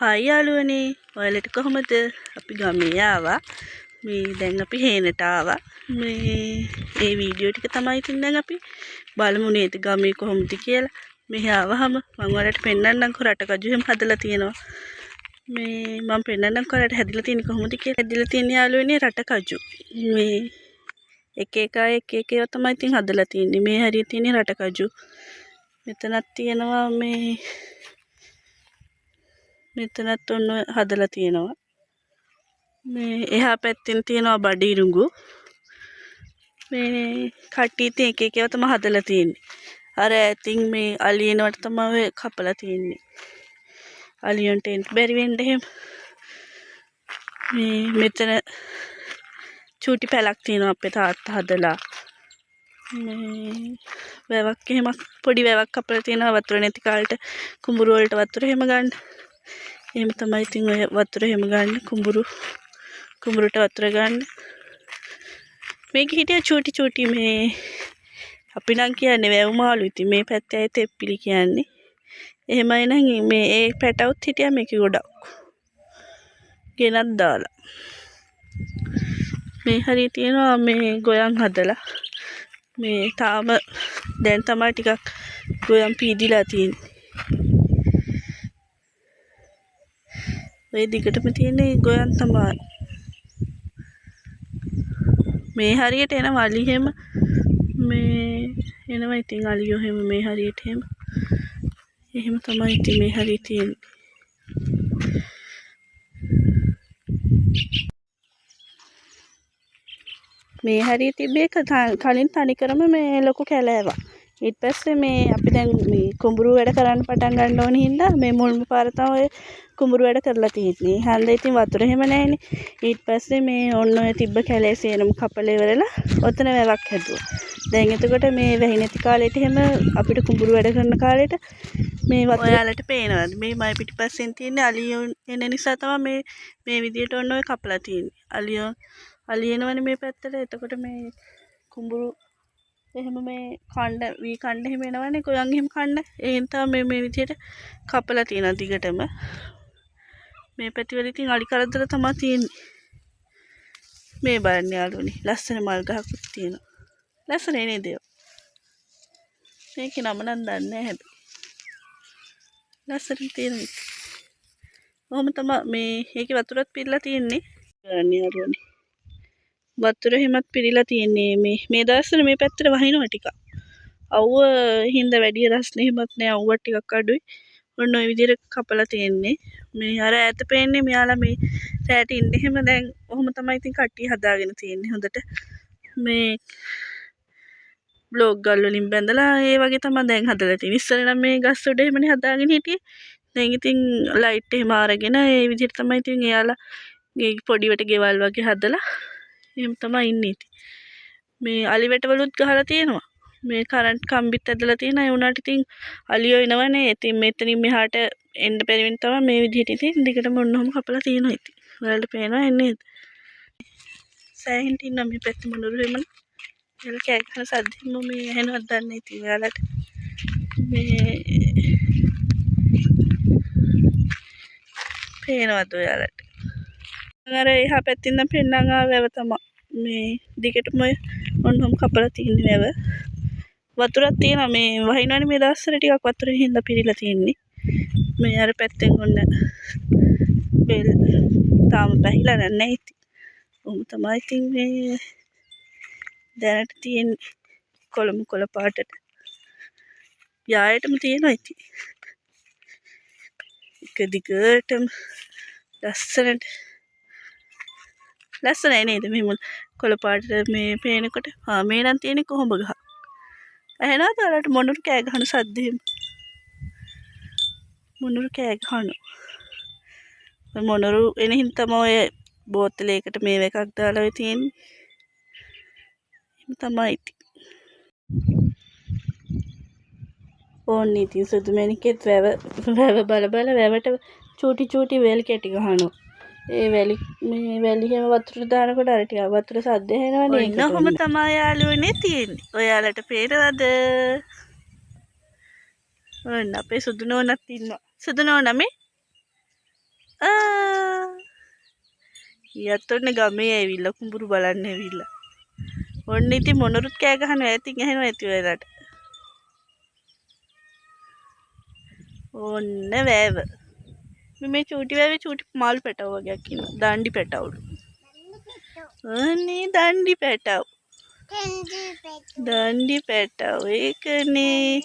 Hi යාළුවනේ ඔයාලට කොහොමද අපි ගමේ ආවා මේ දැන් අපි හේනට ආවා මේ වීඩියෝ ටික තමයි ඉතින් දැන් අපි බලමු නේද ගමේ කොහොමද කියලා මෙහි ආවහම මම ඔයාලට පෙන්නන්නම් රටකජු එහෙම හදලා තියෙනවා මේ මම පෙන්නන්නම් ඔයාලට හැදිලා තියෙන්නේ කොහොමද කියලා හැදිලා තියෙන යාළුවනේ රටකජු මේ එක එක ඒවා තමයි ඉතින් හදලා තියෙන්නේ මේ හරිය තියෙන්නේ රටකජු මෙතනක් තියෙනවා මේ මෙතනත් ඔන්න හදලා තියෙනවා මේ එහා පැත්තෙන් තියෙනවා බඩිරුඟු මේ කට්ටිය ඉතින් එක එක ඒවා තමයි හදලා තියෙන්නේ අර ඉතින් මේ අලියනවට තමයි කපලා තියෙන්නේ අලියන්ට එන්න බැරි වෙන්න එහෙම මේ මෙතන චූටි පැලක් තියෙනවා අපේ තාත්තා හදලා මේ වැවක් එහෙම පොඩි වැවක් කපලා තියෙනවා වතුර නැති කාලෙට කුඹුරු වලට වතුර එහෙම ගන්න එහෙම තමයි ඉතින් ඔය වතුර එහෙම ගන්න කුඹුරට වතුර ගන්න මේක හිටිය චූටි මේ අපි නම් කියන්නේ වැව් මාළු ඉතින් මේ පැත්තේ අය තෙප්පිලි කියන්නේ එහෙමයි නම් මේ ඒ පැටවුත් හිටියා මේක ගොඩක් ගෙනත් දාලා මේ හරිය තියෙනවා මේ ගොයන් හදලා මේ තාම දැන් තමයි ටිකක් ගොයන් පීදිලා තියෙන්නේ ඔය දිගටම තියෙන ගොයන් තමයි මේ හරියට එන වලි හැම මේ එනවා ඉතින් අලියෝ හැම මේ හරියට එහෙම තමයි ඉතින් මේ හරිය තියෙන්නේ මේ හරිය තිබ්බේ කලින් තනිකරම මේ ලොකු කැලෑවක් ඊට පස්සේ මේ අපි දැන් මේ කුඹුරු වැඩ කරන්න පටන් ගන්න ඕන හින්දා මේ මුල්ම පාර තමයි කුඹුරු වැඩ කරලා තියෙන්නේ. හන්ද ඉතින් වතුර එහෙම නැහැනේ. ඊට පස්සේ මේ ඔන්න ඔය තිබ්බ කැලේ සේනම කපලා ඉවරලා ඔතන වැවක් හැදුවා. දැන් එතකොට මේ වැහි නැති කාලෙට එහෙම අපිට කුඹුරු වැඩ කරන කාලෙට මේ වතුර ඔයාලට පේනවාද? මේ මයි පිටිපස්සෙන් තියෙන අලියෝ එන නිසා තමයි මේ විදියට ඔන්න ඔය කපලා තියෙන්නේ. අලියනවනේ මේ පැත්තට. එතකොට මේ කුඹුරු එහෙම මේ කණ්ඩ එහෙම එනවනේ ගොයන් එහෙම කන්න එහෙන් තමයි මේ විදියට කපලා තියෙනවා දිගටම මේ පැතිවල ඉතින් අලි කරදර තමයි තියෙන්නේ මේ බලන්න යාළුවනේ ලස්සන මල් ගහකුත් තියෙනවා ලස්සන නේද මේකේ නම නම් දන්නේ නැහැ හැබැයි ලස්සන තියෙනවා ඔහොම තමයි මේ ඒකේ වතුරත් පිරලා තියෙන්නේ බලන්න යාළුවනේ වතුර හිමත් පිරීලා තියෙන්නේ මේ දවස්වල මේ පැත්තට වහිනවා ටිකක්. අවුව හින්දා වැඩි රස්නේ හිමත් නෑ අවුව ටිකක් අඩුයි. ඔන්න ඔය විදිහට කපලා තියෙන්නේ. මේ අර ඈත පේන්නේ මෙයාලා මේ රැට ඉන්නේ එහෙම දැන් ඔහොම තමයි ඉතින් කට්ටිය හදාගෙන තියෙන්නේ හොඳට. මේ බ්ලොග් ගල් වලින් බැඳලා ඒ වගේ තමයි දැන් හදලා තියෙන්නේ. ඉස්සර නම් මේ ගස් උඩ එහෙමනේ හදාගෙන හිටියේ. දැන් ඉතින් ලයිට් එහෙම අරගෙන ඒ විදිහට තමයි ඉතින් එයාලා පොඩිවට ගෙවල් වගේ හදලා එහෙම තමයි ඉන්නේ ඉතින් මේ අලි වැටවලුත් ගහලා තියෙනවා මේ කරන්ට් කම්බිත් ඇදලා තියෙනවා ඒ උනාට ඉතින් අලියෝ එනවනේ ඉතින් මෙතනින් මෙහාට එන්න බැරි වෙන තමයි මේ විදිහට ඉතින් දිගටම ඔන්නෝම කපලා තියෙනවා ඉතින් ඔයාලට පේනවා එන්නේ සෑහෙන්න ඉන්නවා මේ පැත්තේ මොනරු එහෙමනේ එයාලා කෑ ගහන සද්දෙම මේ ඇහෙනවද දන්නේ ඉතින් ඔයාලට මේ පේනවද ඔයාලට අර එහා පැත්තෙන් නම් පෙන්නන් ආව වැව තමයි මේ දිගටම ඔන්නෝම කපලා තියෙන වැව වතුරක් තියෙනවා මේ වහිනවනේ මේ දවස්වල ටිකක් වතුරේ හින්දා පිරීලා තියෙන්නේ මේ අර පැත්තෙන් ඔන්න බෙල් තාම පැහිලා නැහැ ඉතින් ඔහොම තමයි ඉතින් මේ දැනට තියෙන්නේ කොළ පාටට යායටම තියෙනවා ඉතින් එක දිගටම ලස්සනයි නේද මෙහෙම කොළ පාට මේ පේනකොට මේ නම් තියෙන්නේ කොහොඹ ගහ ඇහෙනවද ඔයාලට මොනුරු කෑ ගහන සද්ද එහෙම මොනුරු කෑ ගහනවා මොනුරු එන හින්දා තමයි ඔය බෝතලයකට මේව එකක් දාලා ඔය තියෙන්නේ එහෙම තමයි ඉතින් ඕන්න ඉතින් සුදු මැණිකෙත් වැව බල වැවට චූටි වැල් කැටි ගහනවා ඒ වැලි හැම වතුර දානකොට අර ටික වතුර සද්ද ඇහෙනවනේ ඒක ඔහොම තමයි යාළුවනේ තියෙන්නේ ඔයාලට පේනවද ඔන්න අපේ සුදු නෝනත් ඉන්නවා සුදු නෝනා මේ ඊයත් ඔන්න ගමේ ඇවිල්ලා කුඹුරු බලන්න ඇවිල්ලා. ඔන්න ඉතින් මොනරුත් කෑ ගහනවා ඇතින් ඇහෙනවා ඇති වෙලාවට. ඔන්න වැව. මේ චූටි වැවේ චූටි මාළු පැටව වගේක් ඉන්නවා. දණ්ඩි පැටවලු. අනේ දණ්ඩි පැටව. දණ්ඩි පැටව ඒකනේ.